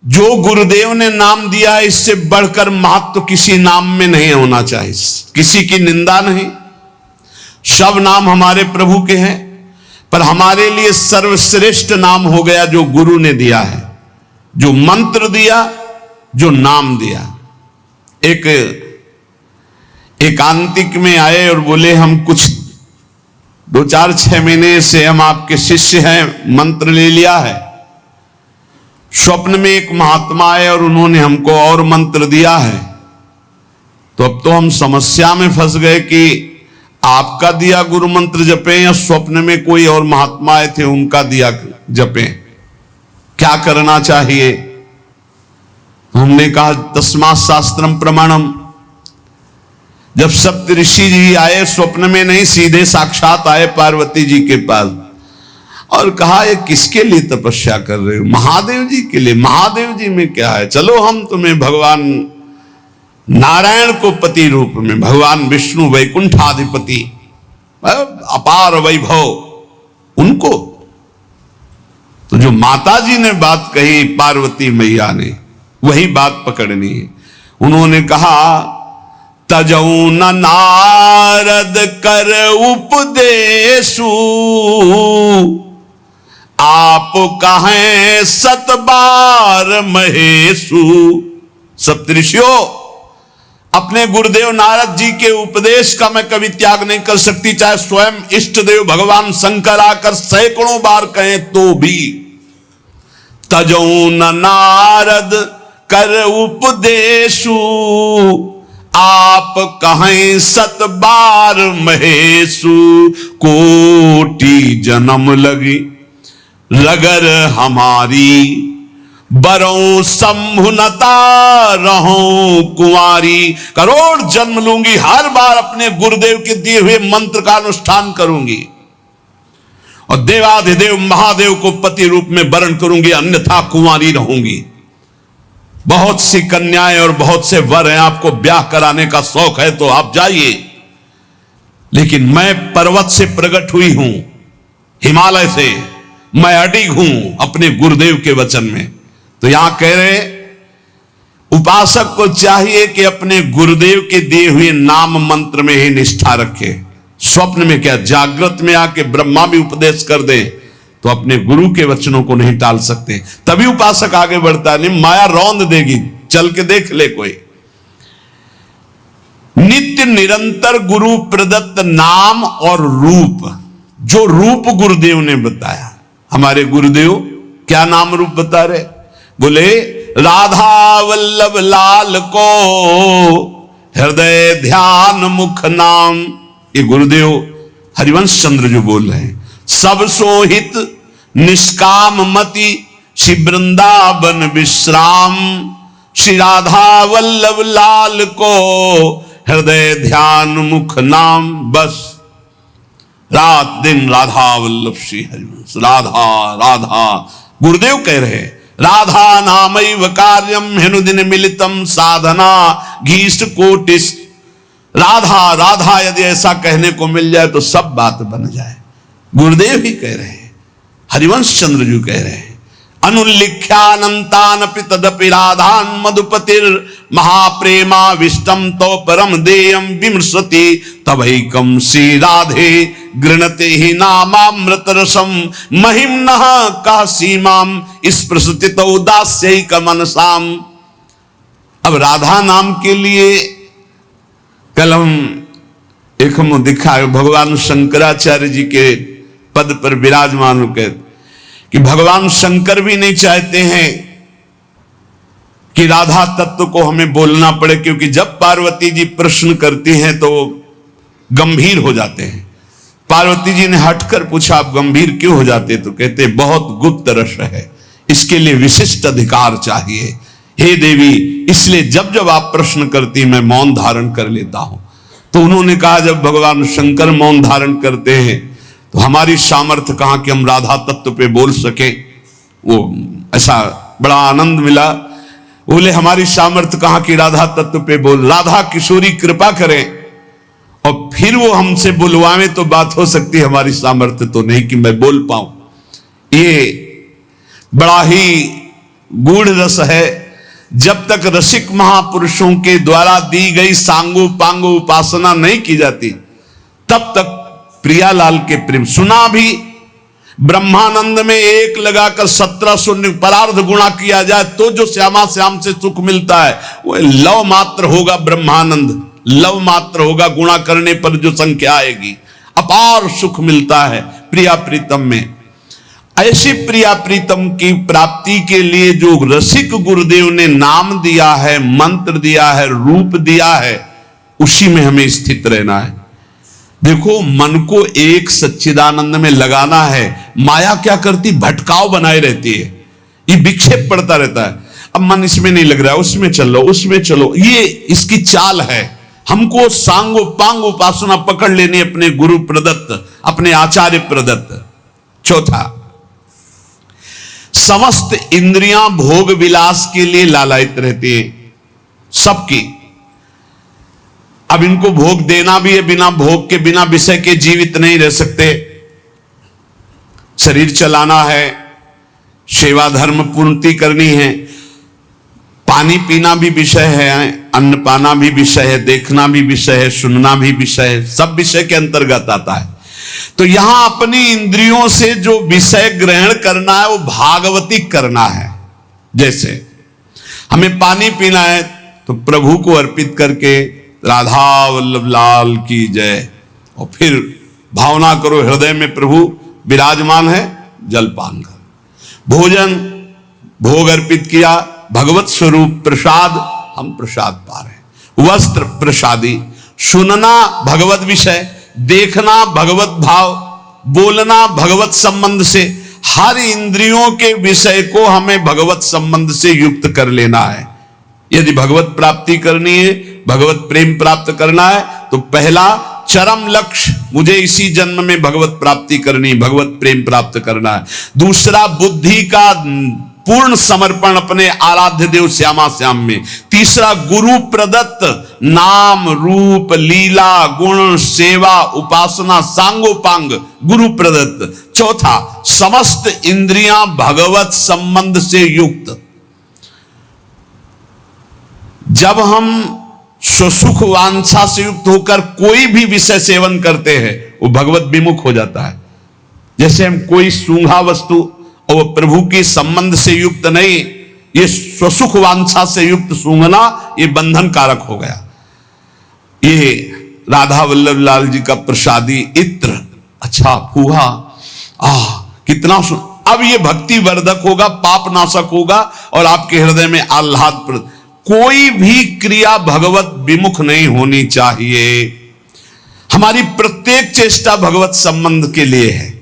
जो गुरुदेव ने नाम दिया इससे बढ़कर महत्व किसी नाम में नहीं होना चाहिए। किसी की निंदा नहीं, सब नाम हमारे प्रभु के हैं, पर हमारे लिए सर्वश्रेष्ठ नाम हो गया जो गुरु ने दिया है, जो मंत्र दिया, जो नाम दिया। एक एकांतिक में आए और बोले हम कुछ 2-4-6 महीने से हम आपके शिष्य हैं, मंत्र ले लिया है। स्वप्न में एक महात्मा आए और उन्होंने हमको और मंत्र दिया है। तो अब तो हम समस्या में फंस गए कि आपका दिया गुरु मंत्र जपें या स्वप्न में कोई और महात्मा आए थे उनका दिया जपें, क्या करना चाहिए। हमने कहा तस्मात् शास्त्रम प्रमाणम। जब सप्तऋषि जी आए, स्वप्न में नहीं, सीधे साक्षात आए पार्वती जी के पास और कहा ये किसके लिए तपस्या कर रहे हो? महादेव जी के लिए। महादेव जी में क्या है, चलो हम तुम्हें भगवान नारायण को पति रूप में, भगवान विष्णु वैकुंठाधिपति अपार वैभव, उनको। तो जो माता जी ने बात कही पार्वती मैया ने, वही बात पकड़नी है। उन्होंने कहा तजऊ न नारद कर उपदेशु, आप कहें 7 बार महेशु। सप्तऋषियों, अपने गुरुदेव नारद जी के उपदेश का मैं कभी त्याग नहीं कर सकती, चाहे स्वयं इष्ट देव भगवान शंकर आकर सैकड़ों बार कहें तो भी। तजऊ न नारद कर उपदेशु, आप कहें 7 बार महेशु। कोटि जन्म लगी रगर हमारी, बरों संभुनता रहूं कुंवारी। करोड़ जन्म लूंगी, हर बार अपने गुरुदेव के दिए हुए मंत्र का अनुष्ठान करूंगी और देवाधिदेव महादेव को पति रूप में वरण करूंगी, अन्यथा कुंवारी रहूंगी। बहुत सी कन्याएं और बहुत से वर हैं, आपको ब्याह कराने का शौक है तो आप जाइए, लेकिन मैं पर्वत से प्रकट हुई हूं, हिमालय से, मैं अडिग हूं अपने गुरुदेव के वचन में। तो यहां कह रहे उपासक को चाहिए कि अपने गुरुदेव के दिए हुए नाम मंत्र में ही निष्ठा रखे। स्वप्न में क्या, जागृत में आके ब्रह्मा भी उपदेश कर दे तो अपने गुरु के वचनों को नहीं टाल सकते, तभी उपासक आगे बढ़ता है। नहीं माया रौंद देगी, चल के देख ले कोई। नित्य निरंतर गुरु प्रदत्त नाम और रूप, जो रूप गुरुदेव ने बताया। हमारे गुरुदेव क्या नाम रूप बता रहे? बोले राधा वल्लभ लाल को हृदय ध्यान मुख नाम। ये गुरुदेव हरिवंश चंद्र जो बोल रहे हैं। सब सोहित निष्काम मति श्री वृंदावन विश्राम, श्री राधा वल्लभ लाल को हृदय ध्यान मुख नाम। बस रात दिन राधा वल्लभ श्री हरिवंश, राधा राधा। गुरुदेव कह रहे राधा नामैव कार्यम हेनुदिन मिलितम साधना घीष्ट कोटिस। राधा राधा यदि ऐसा कहने को मिल जाए तो सब बात बन जाए। गुरुदेव ही कह रहे हैं, हरिवंश चंद्र जी कह रहे हैं। अनुल्लिख्यानंतानपि तदपि राधान मधुपतिर महाप्रेमा विष्टम तो परम देयम विमृशति तवैकम श्री राधे गृणते ही नामामृत रसम महिम्नः का सीमाम स्पृशति उदास्यैक मनसाम। अब राधा नाम के लिए कल हम दिखा भगवान शंकराचार्य जी के पद पर विराजमान होकर कि भगवान शंकर भी नहीं चाहते हैं कि राधा तत्व को हमें बोलना पड़े, क्योंकि जब पार्वती जी प्रश्न करती हैं तो गंभीर हो जाते हैं। पार्वती जी ने हटकर पूछा आप गंभीर क्यों हो जाते? तो कहते बहुत गुप्त रस है, इसके लिए विशिष्ट अधिकार चाहिए। हे देवी, इसलिए जब जब आप प्रश्न करती मैं मौन धारण कर लेता हूं। तो उन्होंने कहा जब भगवान शंकर मौन धारण करते हैं तो हमारी सामर्थ्य कहां कि हम राधा तत्व पे बोल सके। वो ऐसा बड़ा आनंद मिला। बोले हमारी सामर्थ्य कहां कि राधा तत्व पे बोल, राधा किशोरी कृपा करें और फिर वो हमसे बुलवाएं तो बात हो सकती है, हमारी सामर्थ्य तो नहीं कि मैं बोल पाऊं। ये बड़ा ही गूढ़ रस है। जब तक रसिक महापुरुषों के द्वारा दी गई सांगो पांगो उपासना नहीं की जाती, तब तक प्रियालाल के प्रेम सुना भी। ब्रह्मानंद में 1 लगाकर 17 शून्य परार्ध गुणा किया जाए तो जो श्यामा श्याम से सुख मिलता है वो लव मात्र होगा। ब्रह्मानंद लव मात्र होगा, गुणा करने पर जो संख्या आएगी, अपार सुख मिलता है प्रिया प्रीतम में। ऐसी प्रिया प्रीतम की प्राप्ति के लिए जो रसिक गुरुदेव ने नाम दिया है, मंत्र दिया है, रूप दिया है, उसी में हमें स्थित रहना है। देखो, मन को एक सच्चिदानंद में लगाना है। माया क्या करती, भटकाव बनाए रहती है, ये विक्षेप पड़ता रहता है। अब मन इसमें नहीं लग रहा है, उसमें चलो, उसमें चलो, ये इसकी चाल है। हमको सांगो पांग उपासना पकड़ लेनी अपने गुरु प्रदत्त, अपने आचार्य प्रदत्त। चौथा, समस्त इंद्रियां भोग विलास के लिए लालायित रहती हैं, सबकी। अब इनको भोग देना भी है, बिना भोग के, बिना विषय के जीवित नहीं रह सकते। शरीर चलाना है, सेवा धर्म पूर्ति करनी है, पानी पीना भी विषय है, अन्न पाना भी विषय है, देखना भी विषय है, सुनना भी विषय है, सब विषय के अंतर्गत आता है। तो यहां अपनी इंद्रियों से जो विषय ग्रहण करना है वो भागवतिक करना है। जैसे हमें पानी पीना है तो प्रभु को अर्पित करके राधा वल्लभ लाल की जय, और फिर भावना करो हृदय में प्रभु विराजमान है, जलपान करो। भोजन भोग अर्पित किया, भगवत स्वरूप प्रसाद, हम प्रसाद पा रहे हैं। वस्त्र प्रसादी, सुनना भगवत विषय, देखना भगवत भाव, बोलना भगवत संबंध से। हर इंद्रियों के विषय को हमें भगवत संबंध से युक्त कर लेना है। यदि भगवत प्राप्ति करनी है, भगवत प्रेम प्राप्त करना है, तो पहला चरम लक्ष्य, मुझे इसी जन्म में भगवत प्राप्ति करनी, भगवत प्रेम प्राप्त करना है। दूसरा, बुद्धि का पूर्ण समर्पण अपने आराध्य देव श्यामा श्याम में। तीसरा, गुरु प्रदत्त नाम रूप लीला गुण सेवा उपासना सांगोपांग गुरु प्रदत्त। चौथा, समस्त इंद्रियां भगवत संबंध से युक्त। जब हम स्वसुख वांछा से युक्त होकर कोई भी विषय सेवन करते हैं, वो भगवत विमुख हो जाता है। जैसे हम कोई सूंघा वस्तु और प्रभु के संबंध से युक्त नहीं, ये स्वसुख वांछा से युक्त सूंघना, ये बंधन कारक हो गया। ये राधा वल्लभ लाल जी का प्रसादी इत्र, अच्छा फूहा, कितना अब ये भक्ति वर्धक होगा, पाप नाशक होगा और आपके हृदय में आह्लाद। कोई भी क्रिया भगवत विमुख नहीं होनी चाहिए। हमारी प्रत्येक चेष्टा भगवत संबंध के लिए है।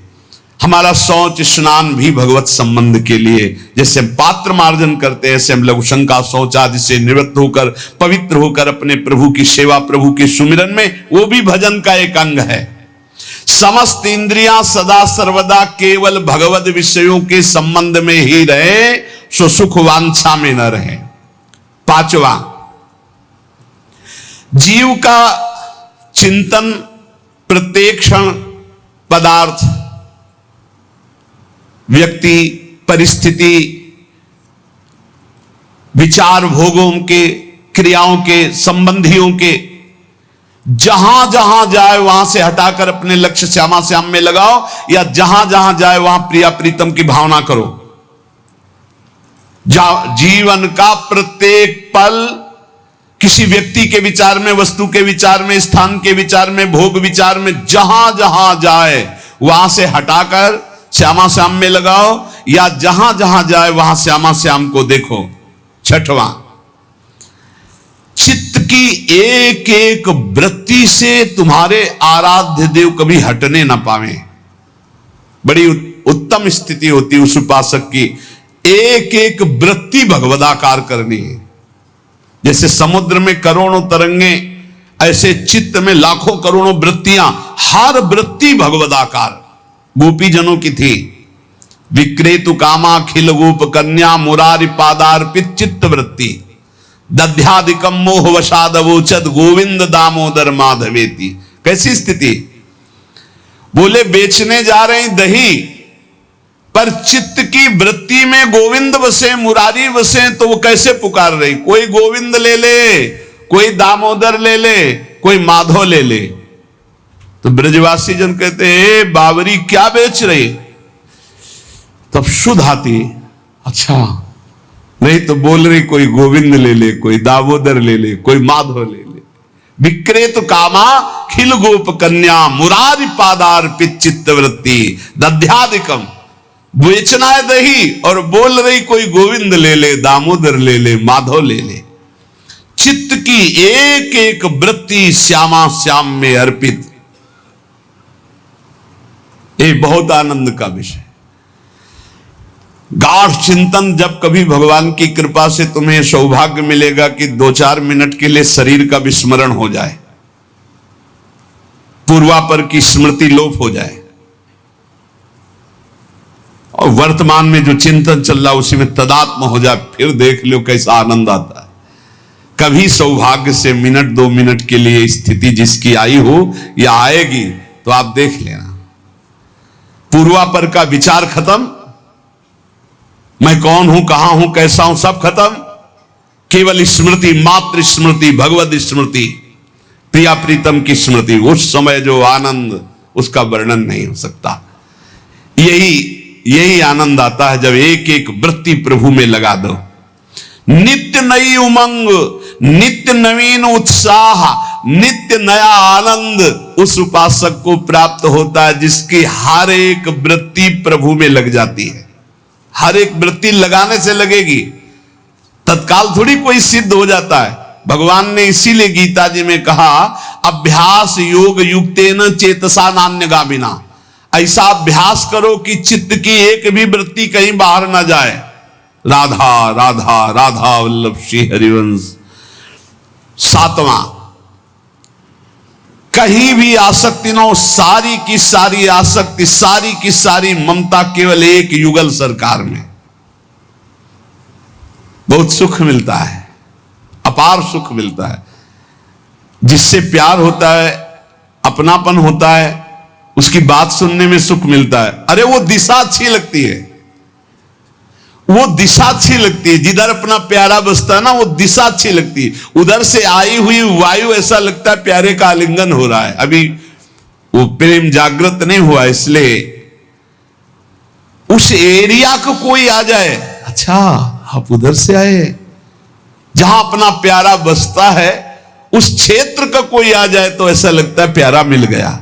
हमारा शौच स्नान भी भगवत संबंध के लिए। जैसे हम पात्र मार्जन करते हैं, ऐसे हम लघु शंका शौच आदि से निवृत्त होकर पवित्र होकर अपने प्रभु की सेवा, प्रभु के सुमिरन में, वो भी भजन का एक अंग है। समस्त इंद्रियां सदा सर्वदा केवल भगवत विषयों के संबंध में ही रहे, सो सुख वांछा में न रहे। पांचवा, जीव का चिंतन प्रत्येक क्षण पदार्थ, व्यक्ति, परिस्थिति, विचार भोगों के, क्रियाओं के, संबंधियों के, जहां जहां जाए वहां से हटाकर अपने लक्ष्य श्यामा श्याम में लगाओ, या जहां जहां जाए वहां प्रिया प्रीतम की भावना करो। जीवन का प्रत्येक पल किसी व्यक्ति के विचार में, वस्तु के विचार में, स्थान के विचार में, भोग विचार में, जहां जहां जाए वहां से हटाकर श्यामा श्याम में लगाओ, या जहां जहां जाए वहां श्यामा श्याम को देखो। छठवां, चित्त की एक एक वृत्ति से तुम्हारे आराध्य देव कभी हटने ना पावे। बड़ी उत्तम स्थिति होती उस उपासक की, एक एक वृत्ति भगवदाकार करनी है। जैसे समुद्र में करोड़ों तरंगे, ऐसे चित्त में लाखों करोड़ों वृत्तियां, हर वृत्ति भगवदाकार गोपी जनों की थी। विक्रेतु कामा खिल गोप कन्या मुरारी पादार्पित चित्त वृत्ति, दध्यादिकम मोह वशादवोचद गोविंद दामोदर माधवेति। कैसी स्थिति, बोले बेचने जा रहे हैं दही, पर चित्त की वृत्ति में गोविंद बसे, मुरारी बसे, तो वो कैसे पुकार रही? कोई गोविंद ले ले, कोई दामोदर ले ले, कोई माधव ले ले। तो ब्रजवासी जन कहते हैं बावरी क्या बेच रही? तब शुद्ध आती, अच्छा नहीं तो बोल रही कोई गोविंद ले ले, कोई दामोदर ले ले, कोई माधव ले ले। विक्रेत कामा खिल गोप कन्या मुरारी पादार्पित चित्त वृत्ति दध्यादिकम। बेचना है दही और बोल रही कोई गोविंद ले ले, दामोदर ले ले, माधव ले ले। चित्त की एक एक वृत्ति श्यामा श्याम में अर्पित, ये बहुत आनंद का विषय। गाढ़ चिंतन, जब कभी भगवान की कृपा से तुम्हें सौभाग्य मिलेगा कि 2-4 मिनट के लिए शरीर का विस्मरण हो जाए, पूर्वापर की स्मृति लोप हो जाए और वर्तमान में जो चिंतन चल रहा उसी में तदात्म हो जाए, फिर देख लो कैसा आनंद आता है। कभी सौभाग्य से मिनट 2 मिनट के लिए स्थिति जिसकी आई हो या आएगी तो आप देख लेना, पूर्वापर का विचार खत्म, मैं कौन हूं, कहां हूं, कैसा हूं, सब खत्म। केवल स्मृति, मात्र स्मृति, भगवत स्मृति, प्रिया प्रीतम की स्मृति। उस समय जो आनंद उसका वर्णन नहीं हो सकता। यही आनंद आता है जब एक एक वृत्ति प्रभु में लगा दो। नित्य नई उमंग, नित्य नवीन उत्साह, नित्य नया आनंद उस उपासक को प्राप्त होता है जिसकी हर एक वृत्ति प्रभु में लग जाती है। हर एक वृत्ति लगाने से लगेगी, तत्काल थोड़ी कोई सिद्ध हो जाता है। भगवान ने इसीलिए गीता जी में कहा अभ्यास योग युक्तेन चेतसा नान्यगामिना। ऐसा अभ्यास करो कि चित्त की एक भी वृत्ति कहीं बाहर ना जाए। राधा राधा राधा वल्लभ श्री हरिवंश। 7वां, कहीं भी आसक्ति न हो, सारी की सारी आसक्ति, सारी की सारी ममता केवल एक युगल सरकार में। बहुत सुख मिलता है, अपार सुख मिलता है। जिससे प्यार होता है, अपनापन होता है, उसकी बात सुनने में सुख मिलता है। अरे वो दिशा अच्छी लगती है, वो दिशा अच्छी लगती है। जिधर अपना प्यारा बसता है ना, वो दिशा अच्छी लगती है। उधर से आई हुई वायु ऐसा लगता है प्यारे का आलिंगन हो रहा है। अभी वो प्रेम जागृत नहीं हुआ, इसलिए उस एरिया को कोई आ जाए, अच्छा आप उधर से आए, जहां अपना प्यारा बसता है उस क्षेत्र का कोई आ जाए तो ऐसा लगता है प्यारा मिल गया।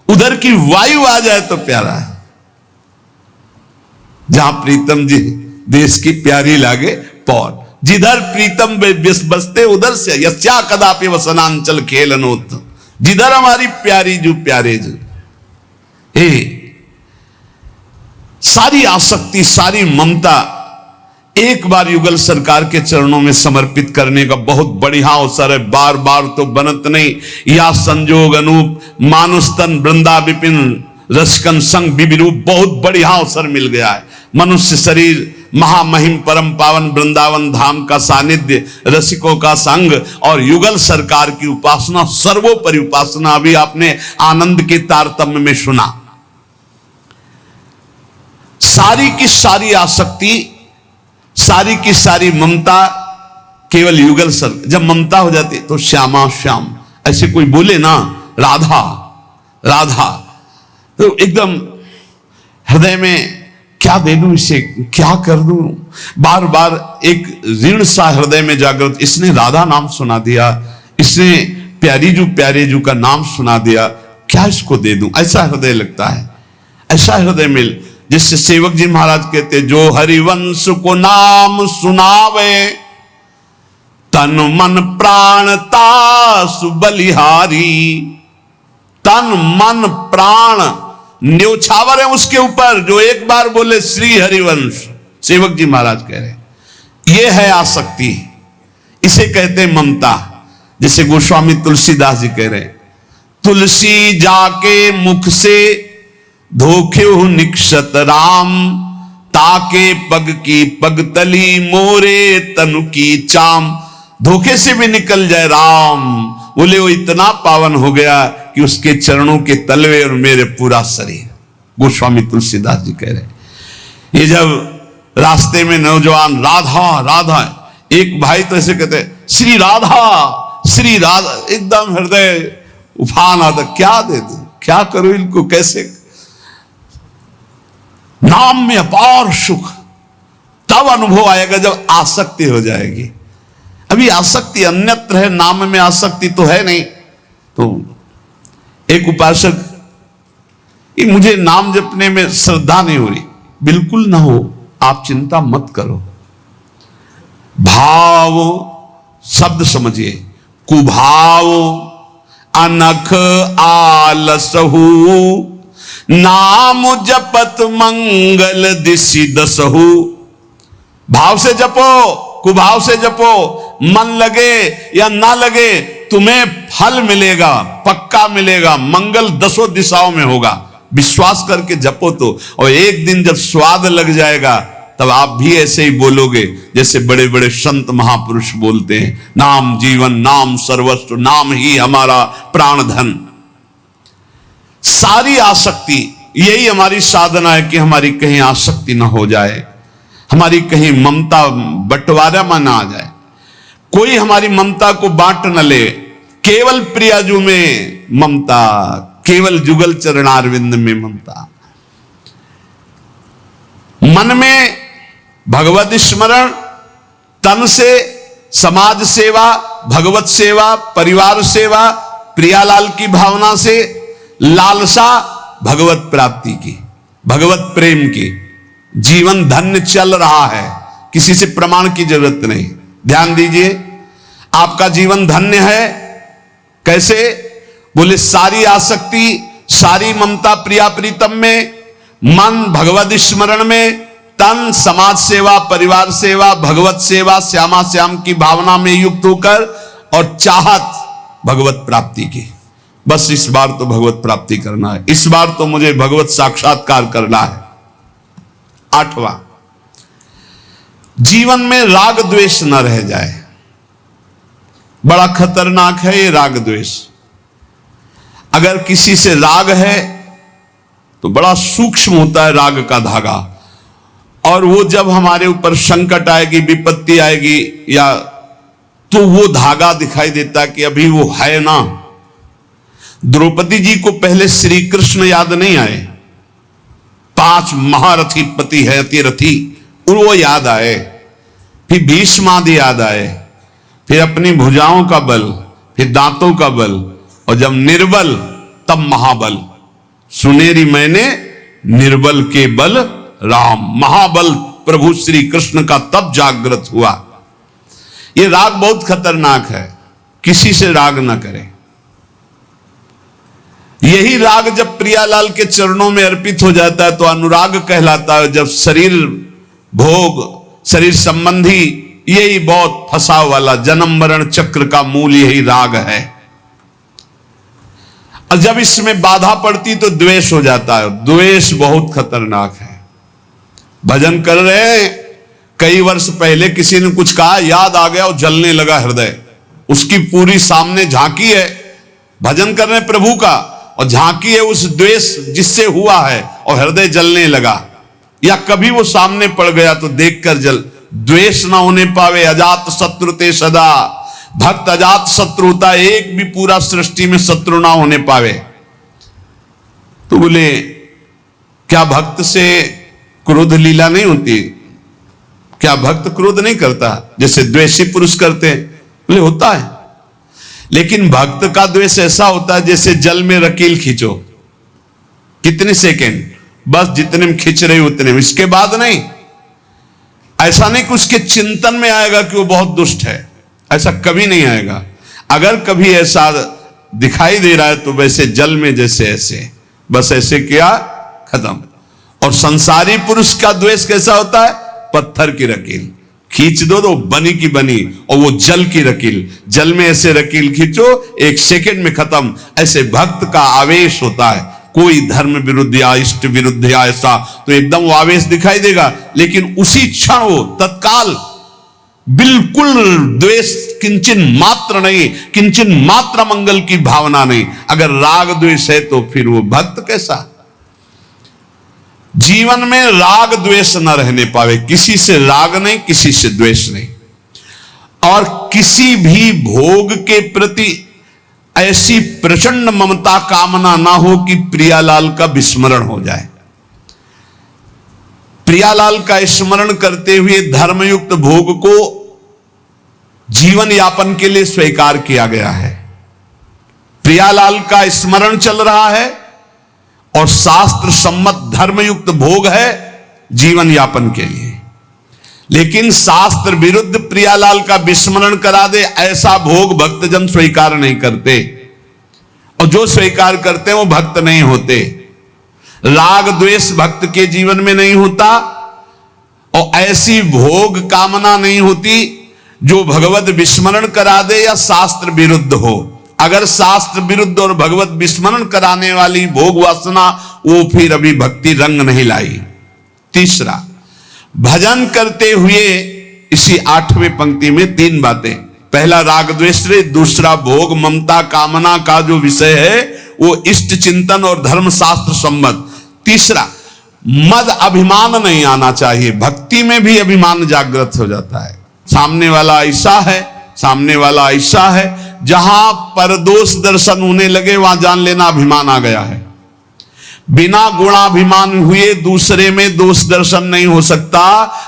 उधर की वायु आ जाए तो प्यारा है। जहां प्रीतम जी देश की प्यारी लागे पौर, जिधर प्रीतम बसते उधर से यस्या कदापि वसनांचल खेलनोत। जिधर हमारी प्यारी जो प्यारे जो, सारी आसक्ति, सारी ममता एक बार युगल सरकार के चरणों में समर्पित करने का बहुत बढ़िया अवसर है। बार बार तो बनत नहीं। या संजोग अनूप मानुस्तन वृंदा विपिन रसकन संग विविरूप, बहुत बढ़िया अवसर मिल गया है। मनुष्य शरीर, महामहिम परम पावन वृंदावन धाम का सानिध्य, रसिकों का संग और युगल सरकार की उपासना, सर्वोपरि उपासना। अभी आपने आनंद के तारतम्य में सुना। सारी की सारी आसक्ति, सारी की सारी ममता केवल युगल सर। जब ममता हो जाती तो श्यामा श्याम, ऐसे कोई बोले ना राधा राधा, तो एकदम हृदय में क्या दे दूं इसे, क्या कर दूं, बार बार एक ऋण सा हृदय में जागृत। इसने राधा नाम सुना दिया, इसने प्यारी जू प्यारे जू का नाम सुना दिया, क्या इसको दे दूं, ऐसा हृदय लगता है। ऐसा हृदय मिल, जिससे सेवक जी महाराज कहते, जो हरिवंश को नाम सुनावे तन मन प्राण तासु बलिहारी। तन मन प्राण न्योछावर है उसके ऊपर, जो एक बार बोले श्री हरिवंश। सेवक जी महाराज कह रहे ये है आसक्ति, इसे कहते हैं ममता। जैसे गोस्वामी तुलसीदास जी कह रहे, तुलसी जाके मुख से धोखे निक्षत राम, ताके पग की पगतली मोरे तनु की चाम। धोखे से भी निकल जाए राम, बोले वो इतना पावन हो गया कि उसके चरणों के तलवे और मेरे पूरा शरीर। गोस्वामी तुलसीदास जी कह रहे ये जब रास्ते में नौजवान राधा राधा, एक भाई तो ऐसे कहते श्री राधा श्री राधा, एकदम हृदय उफान आता, क्या दे दूं, क्या करूं इनको, कैसे। नाम में अपार सुख तब अनुभव आएगा जब आसक्ति हो जाएगी। अभी आसक्ति अन्यत्र है, नाम में आसक्ति तो है नहीं। तो एक उपासक, ये मुझे नाम जपने में श्रद्धा नहीं हो रही, बिल्कुल ना हो, आप चिंता मत करो। भाव शब्द समझिए, कुभाव अनख आलसहु, नाम जपत मंगल दिशि दसहु। भाव से जपो, कुभाव से जपो, मन लगे या ना लगे तुम्हें फल मिलेगा, पक्का मिलेगा, मंगल दसों दिशाओं में होगा। विश्वास करके जपो तो, और एक दिन जब स्वाद लग जाएगा तब आप भी ऐसे ही बोलोगे जैसे बड़े बड़े संत महापुरुष बोलते हैं, नाम जीवन, नाम सर्वस्व, नाम ही हमारा प्राण धन। सारी आसक्ति, यही हमारी साधना है कि हमारी कहीं आसक्ति ना हो जाए, हमारी कहीं ममता बंटवारा में ना आ जाए, कोई हमारी ममता को बांट न ले। केवल प्रियाजू में ममता, केवल जुगल चरणारविंद में ममता। मन में भगवत स्मरण, तन से समाज सेवा, भगवत सेवा, परिवार सेवा, प्रियालाल की भावना से लालसा भगवत प्राप्ति की, भगवत प्रेम की। जीवन धन्य चल रहा है, किसी से प्रमाण की जरूरत नहीं। ध्यान दीजिए, आपका जीवन धन्य है। कैसे? बोले सारी आसक्ति, सारी ममता प्रिया प्रीतम में, मन भगवत स्मरण में, तन समाज सेवा, परिवार सेवा, भगवत सेवा, श्यामा श्याम की भावना में युक्त होकर, और चाहत भगवत प्राप्ति की। बस इस बार तो भगवत प्राप्ति करना है, इस बार तो मुझे भगवत साक्षात्कार करना है। 8वां, जीवन में राग द्वेष न रह जाए। बड़ा खतरनाक है ये राग द्वेष। अगर किसी से राग है तो बड़ा सूक्ष्म होता है राग का धागा, और वो जब हमारे ऊपर संकट आएगी, विपत्ति आएगी, या तो वो धागा दिखाई देता कि अभी वो है ना। द्रौपदी जी को पहले श्री कृष्ण याद नहीं आए, 5 महारथी पति है अतिरथी, और वो याद आए। फिर भीष्म आदि याद आए, फिर अपनी भुजाओं का बल, फिर दांतों का बल, और जब निर्बल तब महाबल। सुनेरी मैंने निर्बल के बल राम, महाबल प्रभु श्री कृष्ण का तब जागृत हुआ। ये राग बहुत खतरनाक है, किसी से राग ना करें। यही राग जब प्रियालाल के चरणों में अर्पित हो जाता है तो अनुराग कहलाता है। जब शरीर भोग, शरीर संबंधी, यही बहुत फंसाव वाला जन्म मरण चक्र का मूल यही राग है। और जब इसमें बाधा पड़ती तो द्वेष हो जाता है। द्वेष बहुत खतरनाक है। भजन कर रहे हैं, कई वर्ष पहले किसी ने कुछ कहा, याद आ गया और जलने लगा हृदय। उसकी पूरी सामने झांकी है, भजन कर रहे हैं प्रभु का, और झांकी है उस द्वेष जिससे हुआ है, और हृदय जलने लगा। या कभी वो सामने पड़ गया तो देखकर जल। द्वेष ना होने पावे, अजात शत्रु ते सदा। भक्त अजात शत्रु होता है, एक भी पूरा सृष्टि में शत्रु ना होने पावे। तो बोले क्या भक्त से क्रोध लीला नहीं होती? क्या भक्त क्रोध नहीं करता जैसे द्वेषी पुरुष करते हैं? बोले होता है, लेकिन भक्त का द्वेष ऐसा होता है जैसे जल में रकील खींचो, कितने सेकेंड, बस जितने में खींच रहे उतने में, इसके बाद नहीं। ऐसा नहीं कि उसके चिंतन में आएगा कि वो बहुत दुष्ट है, ऐसा कभी नहीं आएगा। अगर कभी ऐसा दिखाई दे रहा है तो वैसे जल में जैसे ऐसे, बस ऐसे किया, खत्म। और संसारी पुरुष का द्वेष कैसा होता है? पत्थर की रकील खींच दो तो बनी की बनी, और वो जल की रकील, जल में ऐसे रकील खींचो, 1 सेकेंड में खत्म। ऐसे भक्त का आवेश होता है। कोई धर्म विरुद्ध या इष्ट विरुद्ध या ऐसा तो एकदम वो आवेश दिखाई देगा, लेकिन उसी क्षण वो तत्काल बिल्कुल द्वेष किंचन मात्र नहीं, किंचन मात्र मंगल की भावना नहीं। अगर राग द्वेष है तो फिर वो भक्त कैसा? जीवन में राग द्वेष न रहने पावे, किसी से राग नहीं, किसी से द्वेष नहीं, और किसी भी भोग के प्रति ऐसी प्रचंड ममता कामना ना हो कि प्रियालाल का विस्मरण हो जाए। प्रियालाल का स्मरण करते हुए धर्मयुक्त भोग को जीवन यापन के लिए स्वीकार किया गया है। प्रियालाल का स्मरण चल रहा है और शास्त्र सम्मत धर्मयुक्त भोग है जीवन यापन के लिए, लेकिन शास्त्र विरुद्ध प्रियालाल का विस्मरण करा दे ऐसा भोग भक्तजन स्वीकार नहीं करते, और जो स्वीकार करते हैं वो भक्त नहीं होते। राग द्वेष भक्त के जीवन में नहीं होता, और ऐसी भोग कामना नहीं होती जो भगवत विस्मरण करा दे या शास्त्र विरुद्ध हो। अगर शास्त्र विरुद्ध और भगवत विस्मरण कराने वाली भोग वासना, वो फिर अभी भक्ति रंग नहीं लाई। तीसरा, भजन करते हुए इसी 8वें पंक्ति में 3 बातें। पहला राग द्वेष, दूसरा भोग ममता कामना का जो विषय है वो इष्ट चिंतन और धर्म शास्त्र सम्मत। तीसरा, मद अभिमान नहीं आना चाहिए। भक्ति में भी अभिमान जागृत हो जाता है, सामने वाला ऐसा है, सामने वाला ऐसा है। जहां परदोष दर्शन होने लगे वहां जान लेना अभिमान आ गया है। बिना गुणाभिमान हुए दूसरे में दोष दर्शन नहीं हो सकता।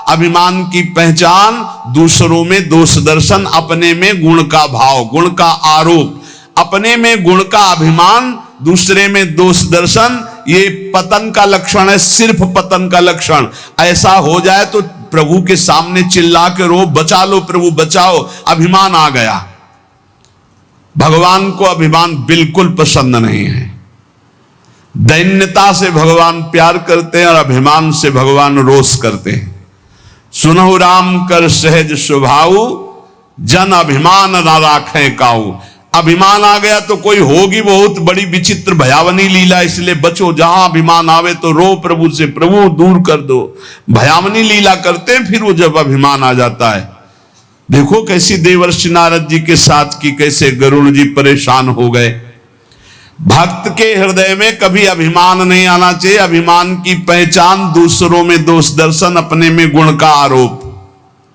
अभिमान की पहचान दूसरों में दोष दर्शन, अपने में गुण का भाव, गुण का आरोप, अपने में गुण का अभिमान, दूसरे में दोष दर्शन, ये पतन का लक्षण है, सिर्फ पतन का लक्षण। ऐसा हो जाए तो प्रभु के सामने चिल्ला के रो, बचा लो प्रभु बचाओ, अभिमान आ गया। भगवान को अभिमान बिल्कुल पसंद नहीं है। दैन्यता से भगवान प्यार करते हैं और अभिमान से भगवान रोष करते हैं। सुनहु राम कर सहज स्वभाव, जन अभिमान ना राखें काऊ। अभिमान आ गया तो कोई होगी बहुत बड़ी विचित्र भयावनी लीला, इसलिए बचो। जहां अभिमान आवे तो रो प्रभु से, प्रभु दूर कर दो। भयावनी लीला करते हैं फिर वो जब अभिमान आ जाता है। देखो कैसी देवर्षि नारद जी के साथ की, कैसे गरुड़ जी परेशान हो गए। भक्त के हृदय में कभी अभिमान नहीं आना चाहिए। अभिमान की पहचान दूसरों में दोष दर्शन, अपने में गुण का आरोप।